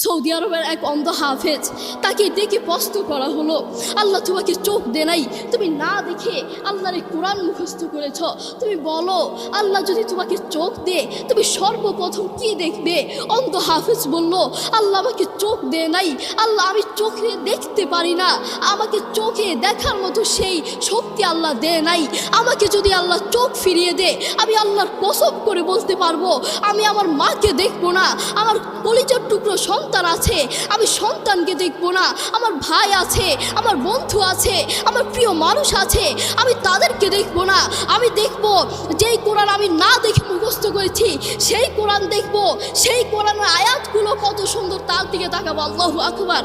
Saudi আরবের এক অন্ধ হাফেজ, তাকে দেখে প্রশ্ন করা হলো, আল্লাহ তোমাকে চোখ দে নাই, তুমি না দেখে আল্লাহর এই কোরআন মুখস্থ করেছ, তুমি বলো আল্লাহ যদি তোমাকে চোখ দে তুমি সর্বপ্রথম কি দেখবে? অন্ধ হাফেজ বলল, আল্লাহ আমাকে চোখ দে নাই, আল্লাহ আমি চোখে দেখতে পারি না, আমাকে চোখে দেখার মতো সেই শক্তি আল্লাহ দে নাই। আমাকে যদি আল্লাহ চোখ ফিরিয়ে দে, আমি আল্লাহর কসম করে বলতে পারবো আমি আমার মাকে দেখবো না, আমার কলিজার টুকরো সন্তান আছে আমি সন্তানকে দেখবো না, আমার ভাই আছে, আমার বন্ধু আছে, আমার প্রিয় মানুষ আছে আমি তাদেরকে দেখবো না। আমি দেখবো যেই কোরআন আমি না দেখে মুখস্থ করেছি সেই কোরআন দেখবো, সেই কোরআনের আয়াতগুলো কত সুন্দর তার দিকে তাকাবো। আল্লাহু আকবার।